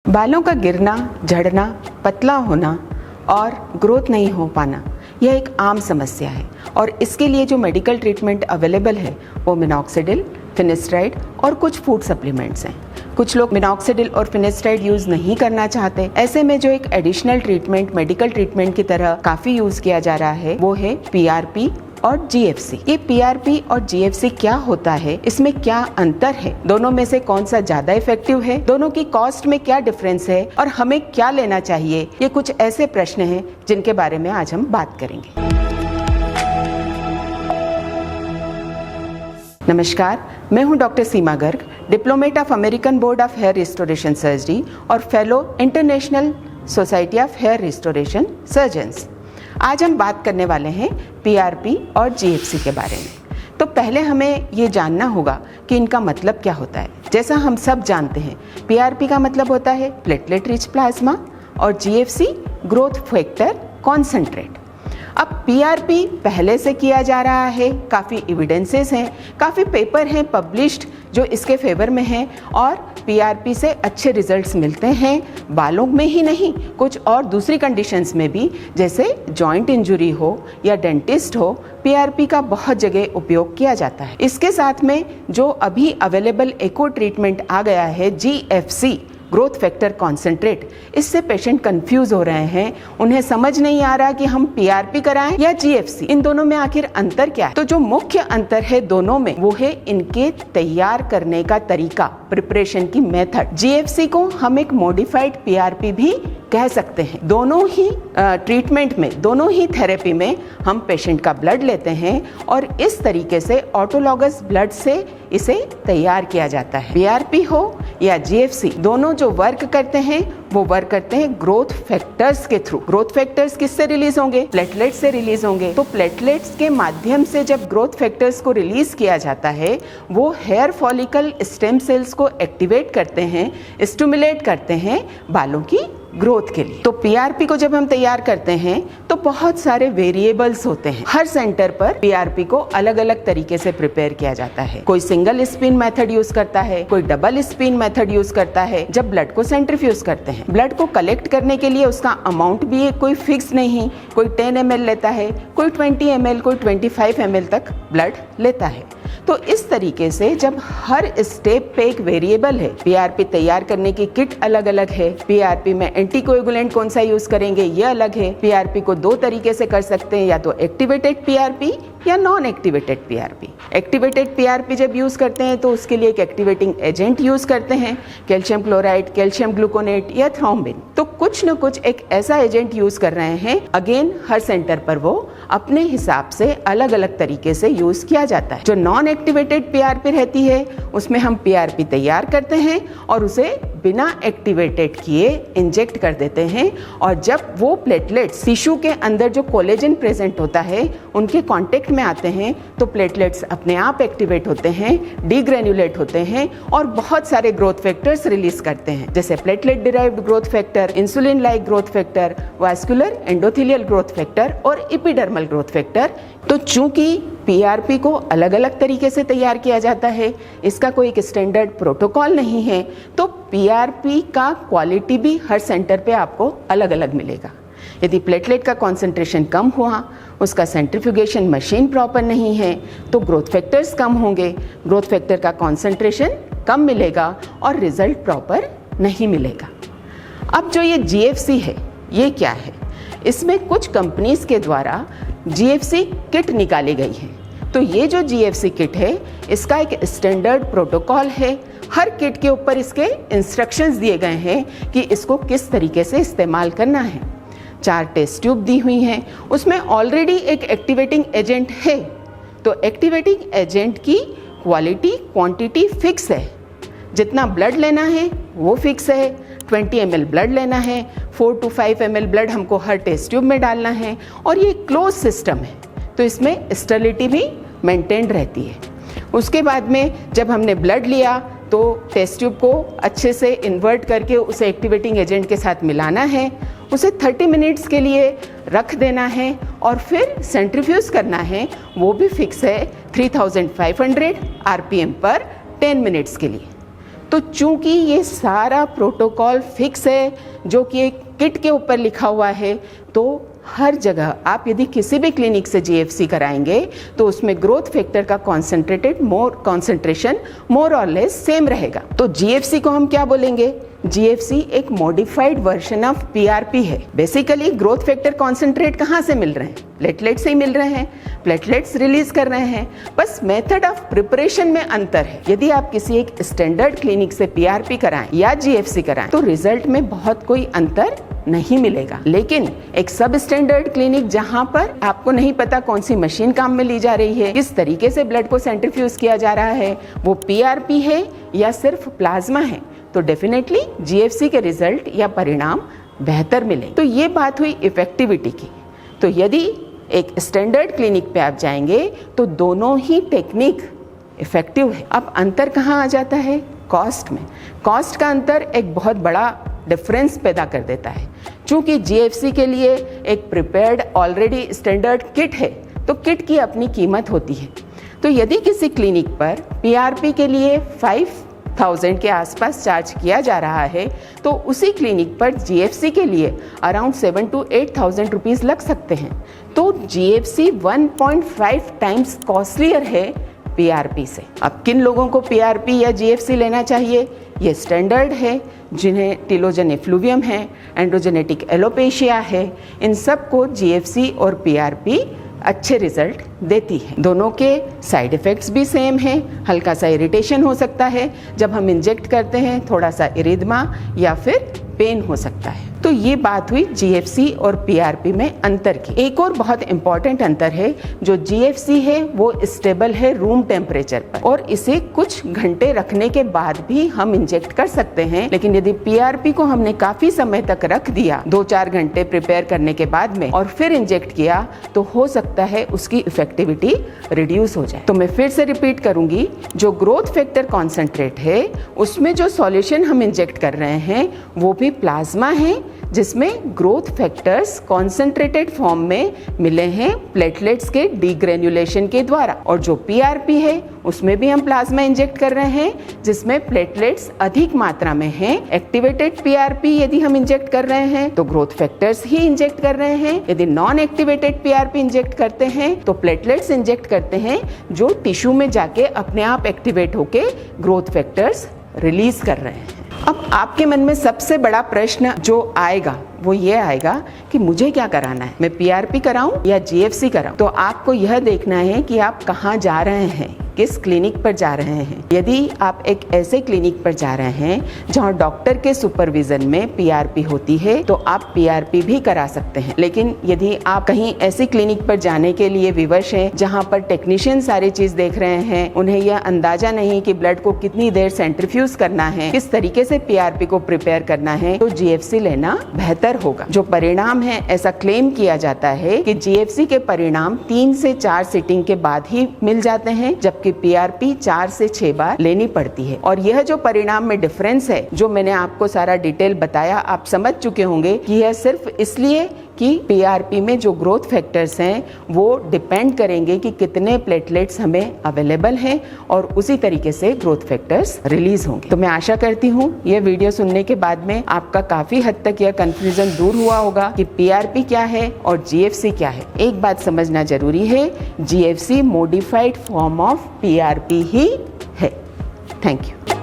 बालों का गिरना, झड़ना, पतला होना और ग्रोथ नहीं हो पाना यह एक आम समस्या है और इसके लिए जो मेडिकल ट्रीटमेंट अवेलेबल है वो मिनॉक्सिडिल, फिनेस्ट्राइड और कुछ फूड सप्लीमेंट्स हैं। कुछ लोग मिनॉक्सिडिल और फिनेस्ट्राइड यूज नहीं करना चाहते। ऐसे में जो एक एडिशनल ट्रीटमेंट मेडिकल ट्रीटमेंट की तरह काफी यूज किया जा रहा है वो है पीआरपी और जीएफसी। ये पीआरपी और जीएफसी क्या होता है, इसमें क्या अंतर है, दोनों में से कौन सा ज्यादा इफेक्टिव है, दोनों की कॉस्ट में क्या डिफरेंस है और हमें क्या लेना चाहिए, ये कुछ ऐसे प्रश्न हैं जिनके बारे में आज हम बात करेंगे। नमस्कार, मैं हूं doctor Seema Garg, diplomate of American board of hair restoration surgery और fellow international society of hair restoration surgeons. आज हम बात करने वाले हैं पीआरपी और जीएफसी के बारे में। तो पहले हमें ये जानना होगा कि इनका मतलब क्या होता है। जैसा हम सब जानते हैं, पीआरपी का मतलब होता है प्लेटलेट रिच प्लाज्मा और जीएफसी ग्रोथ फैक्टर कॉन्सेंट्रेट। अब पीआरपी पहले से किया जा रहा है, काफ़ी एविडेंसेस हैं, काफ़ी पेपर हैं पब्लिश्ड जो इसके फेवर में हैं और पीआरपी से अच्छे रिजल्ट्स मिलते हैं। बालों में ही नहीं, कुछ और दूसरी कंडीशंस में भी, जैसे जॉइंट इंजरी हो या डेंटिस्ट हो, पीआरपी का बहुत जगह उपयोग किया जाता है। इसके साथ में जो अभी अवेलेबल एको ट्रीटमेंट आ गया है जीएफसी ग्रोथ फैक्टर कॉन्सेंट्रेट, इससे पेशेंट कंफ्यूज हो रहे हैं, उन्हें समझ नहीं आ रहा कि हम पीआरपी कराएं या जीएफसी, इन दोनों में आखिर अंतर क्या है। तो जो मुख्य अंतर है दोनों में वो है इनके तैयार करने का तरीका, प्रिपरेशन की मेथड। जीएफसी को हम एक मॉडिफाइड पीआरपी भी कह सकते हैं। दोनों ही ट्रीटमेंट में, दोनों ही थेरेपी में हम पेशेंट का ब्लड लेते हैं और इस तरीके से ऑटोलॉगस ब्लड से इसे तैयार किया जाता है। पीआरपी हो या जीएफसी, दोनों जो वर्क करते हैं वो वर्क करते हैं ग्रोथ फैक्टर्स के थ्रू। ग्रोथ फैक्टर्स किससे रिलीज होंगे? प्लेटलेट से रिलीज होंगे। तो प्लेटलेट्स के माध्यम से जब ग्रोथ फैक्टर्स को रिलीज किया जाता है, वो हेयर फॉलिकल स्टेम सेल्स को एक्टिवेट करते हैं, स्टिमुलेट करते हैं बालों की ग्रोथ के लिए। तो पीआरपी को जब हम तैयार करते हैं तो बहुत सारे वेरिएबल्स होते हैं। हर सेंटर पर पीआरपी को अलग अलग तरीके से प्रिपेयर किया जाता है। कोई सिंगल स्पिन मेथड यूज करता है, कोई डबल स्पिन मेथड यूज करता है। जब ब्लड को सेंट्रीफ्यूज करते हैं, ब्लड को कलेक्ट करने के लिए उसका अमाउंट भी कोई फिक्स नहीं, कोई 10 ml लेता है, कोई 20 ml, कोई 25 ml तक ब्लड लेता है। तो इस तरीके से जब हर स्टेप पे एक वेरिएबल है, पीआरपी तैयार करने की किट अलग अलग है, पीआरपी में एंटीकोएगुलेंट कौन सा यूज करेंगे ये अलग है। पीआरपी को दो तरीके से कर सकते हैं, या तो एक्टिवेटेड पीआरपी या non activated PRP. Activated PRP जब यूज करते हैं तो उसके लिए एक एक्टिवेटिंग एजेंट यूज करते हैं, कैल्शियम क्लोराइड, कैल्शियम ग्लूकोनेट या थ्रोम्बिन। तो कुछ न कुछ एक ऐसा एजेंट यूज कर रहे हैं। अगेन हर सेंटर पर वो अपने हिसाब से अलग अलग तरीके से यूज किया जाता है। जो नॉन एक्टिवेटेड पीआरपी रहती है उसमें हम पीआरपी तैयार करते हैं और उसे बिना एक्टिवेटेड किए इंजेक्ट कर देते हैं और जब वो प्लेटलेट्स टिश्यू के अंदर जो कोलेजन प्रेजेंट होता है उनके कांटेक्ट में आते हैं तो प्लेटलेट्स अपने आप एक्टिवेट होते हैं, डीग्रेन्युलेट होते हैं और बहुत सारे ग्रोथ फैक्टर्स रिलीज करते हैं, जैसे platelet derived growth factor, insulin like growth factor, vascular endothelial growth factor और एपिडर्मल ग्रोथ फैक्टर। तो चूंकि पीआरपी को अलग अलग तरीके से तैयार किया जाता है, इसका कोई एक स्टैंडर्ड प्रोटोकॉल नहीं है, तो पीआरपी का क्वालिटी भी हर सेंटर पे आपको अलग अलग मिलेगा। यदि प्लेटलेट का कॉन्सेंट्रेशन कम हुआ, उसका सेंट्रीफ्यूगेशन मशीन प्रॉपर नहीं है, तो ग्रोथ फैक्टर्स कम होंगे, ग्रोथ फैक्टर का कॉन्सेंट्रेशन कम मिलेगा और रिजल्ट प्रॉपर नहीं मिलेगा। अब जो ये जीएफसी है, ये क्या है? इसमें कुछ कंपनीज के द्वारा जीएफसी किट निकाली गई है। तो ये जो जीएफसी किट है, इसका एक स्टैंडर्ड प्रोटोकॉल है। हर किट के ऊपर इसके इंस्ट्रक्शंस दिए गए हैं कि इसको किस तरीके से इस्तेमाल करना है। 4 टेस्ट ट्यूब दी हुई हैं, उसमें ऑलरेडी एक एक्टिवेटिंग एजेंट है। तो एक्टिवेटिंग एजेंट की क्वालिटी, क्वांटिटी फिक्स है। जितना ब्लड लेना है वो फिक्स है। 20 ml ब्लड लेना है, 4 to 5 ml ब्लड हमको हर टेस्ट ट्यूब में डालना है और ये क्लोज सिस्टम है, तो इसमें स्टेरिलिटी भी मेंटेन्ड रहती है। उसके बाद में जब हमने ब्लड लिया तो टेस्ट ट्यूब को अच्छे से इन्वर्ट करके उसे एक्टिवेटिंग एजेंट के साथ मिलाना है, उसे 30 मिनट्स के लिए रख देना है और फिर सेंट्रीफ्यूज करना है। वो भी फिक्स है 3500 RPM पर 10 मिनट्स के लिए। तो चूंकि ये सारा प्रोटोकॉल फिक्स है जो कि एक किट के ऊपर लिखा हुआ है, तो हर जगह आप यदि किसी भी क्लिनिक से जीएफसी कराएंगे तो उसमें ग्रोथ फैक्टर का कॉन्सेंट्रेशन मोर और लेस सेम रहेगा। तो जीएफसी को हम क्या बोलेंगे? जीएफसी एक मॉडिफाइड वर्जन ऑफ पीआरपी है। बेसिकली ग्रोथ फैक्टर कॉन्सेंट्रेट कहाँ से मिल रहे हैं? प्लेटलेट से ही मिल रहे हैं, प्लेटलेट्स रिलीज कर रहे हैं, बस मेथड ऑफ प्रिपरेशन में अंतर है। यदि आप किसी एक स्टैंडर्ड क्लिनिक से पीआरपी कराएं या जीएफसी कराएं तो रिजल्ट में बहुत कोई अंतर नहीं मिलेगा। लेकिन एक सब स्टैंडर्ड क्लिनिक जहां पर आपको नहीं पता कौन सी मशीन काम में ली जा रही है, किस तरीके से ब्लड को सेंट्रीफ्यूज किया जा रहा है, वो पीआरपी है या सिर्फ प्लाज्मा है, तो डेफिनेटली जीएफसी के रिजल्ट या परिणाम बेहतर मिले। तो ये बात हुई इफेक्टिविटी की। तो यदि एक स्टैंडर्ड क्लिनिक पे आप जाएंगे तो दोनों ही टेक्निक इफेक्टिव है। अब अंतर कहाँ आ जाता है? कॉस्ट में। कॉस्ट का अंतर एक बहुत बड़ा डिफरेंस पैदा कर देता है। चूंकि जीएफसी के लिए एक प्रिपेयर्ड ऑलरेडी स्टैंडर्ड किट है, तो किट की अपनी कीमत होती है। तो यदि किसी क्लिनिक पर पीआरपी के लिए 5000 के आसपास चार्ज किया जा रहा है, तो उसी क्लिनिक पर जीएफसी के लिए अराउंड 7,000 to 8,000 रुपीज़ लग सकते हैं। तो जीएफसी 1.5 टाइम्स कॉस्टलियर है पीआरपी से। अब किन लोगों को पीआरपी या जीएफसी लेना चाहिए? ये स्टैंडर्ड है जिन्हें टिलोजन एफ्लूवियम है, एंड्रोजेनेटिक एलोपेशिया है, इन सब को जीएफसी और पीआरपी अच्छे रिजल्ट देती है। दोनों के साइड इफ़ेक्ट्स भी सेम हैं। हल्का सा इरिटेशन हो सकता है जब हम इंजेक्ट करते हैं, थोड़ा सा इरिदमा या फिर पेन हो सकता है। तो ये बात हुई जीएफसी और पीआरपी में अंतर की। एक और बहुत इंपॉर्टेंट अंतर है, जो जीएफसी है वो स्टेबल है रूम टेम्परेचर पर और इसे कुछ घंटे रखने के बाद भी हम इंजेक्ट कर सकते हैं। लेकिन यदि पीआरपी को हमने काफी समय तक रख दिया, 2-4 घंटे प्रिपेयर करने के बाद में, और फिर इंजेक्ट किया, तो हो सकता है उसकी इफेक्टिविटी रिड्यूस हो जाए। तो मैं फिर से रिपीट करूंगी, जो ग्रोथ फैक्टर कॉन्सेंट्रेट है उसमें जो सॉल्यूशन हम इंजेक्ट कर रहे हैं वो भी प्लाज्मा है, जिसमें ग्रोथ फैक्टर्स कॉन्सेंट्रेटेड फॉर्म में मिले हैं प्लेटलेट्स के डीग्रेन्युलेशन के द्वारा। और जो पीआरपी है उसमें भी हम प्लाज्मा इंजेक्ट कर रहे हैं जिसमें प्लेटलेट्स अधिक मात्रा में हैं। एक्टिवेटेड पीआरपी यदि हम इंजेक्ट कर रहे हैं तो ग्रोथ फैक्टर्स ही इंजेक्ट कर रहे हैं। यदि नॉन एक्टिवेटेड पीआरपी इंजेक्ट करते हैं तो प्लेटलेट्स इंजेक्ट करते हैं जो टिश्यू में जाके अपने आप एक्टिवेट होके ग्रोथ फैक्टर्स रिलीज कर रहे हैं। अब आपके मन में सबसे बड़ा प्रश्न जो आएगा वो ये आएगा कि मुझे क्या कराना है, मैं पीआरपी कराऊं या जीएफसी कराऊं? तो आपको यह देखना है कि आप कहाँ जा रहे हैं, किस क्लिनिक पर जा रहे हैं। यदि आप एक ऐसे क्लिनिक पर जा रहे हैं जहां डॉक्टर के सुपरविजन में पीआरपी होती है तो आप पीआरपी भी करा सकते हैं। लेकिन यदि आप कहीं ऐसी क्लिनिक पर जाने के लिए विवश हैं जहां पर टेक्नीशियन सारी चीज देख रहे हैं, उन्हें यह अंदाजा नहीं कि ब्लड को कितनी देर सेंट्रीफ्यूज करना है, किस तरीके से पीआरपी को प्रिपेयर करना है, तो जीएफसी लेना बेहतर होगा। जो परिणाम है, ऐसा क्लेम किया जाता है कि जीएफसी के परिणाम 3 से 4 सीटिंग के बाद ही मिल जाते हैं, जबकि पीआरपी 4 से 6 बार लेनी पड़ती है। और यह जो परिणाम में डिफरेंस है, जो मैंने आपको सारा डिटेल बताया, आप समझ चुके होंगे कि यह सिर्फ इसलिए कि पीआरपी में जो ग्रोथ फैक्टर्स हैं वो डिपेंड करेंगे कि कितने प्लेटलेट्स हमें अवेलेबल हैं और उसी तरीके से ग्रोथ फैक्टर्स रिलीज होंगे। तो मैं आशा करती हूँ यह वीडियो सुनने के बाद में आपका काफी हद तक यह कंफ्यूजन दूर हुआ होगा कि पीआरपी क्या है और जीएफसी क्या है। एक बात समझना जरूरी है, GFC modified form of PRP ही है। Thank you.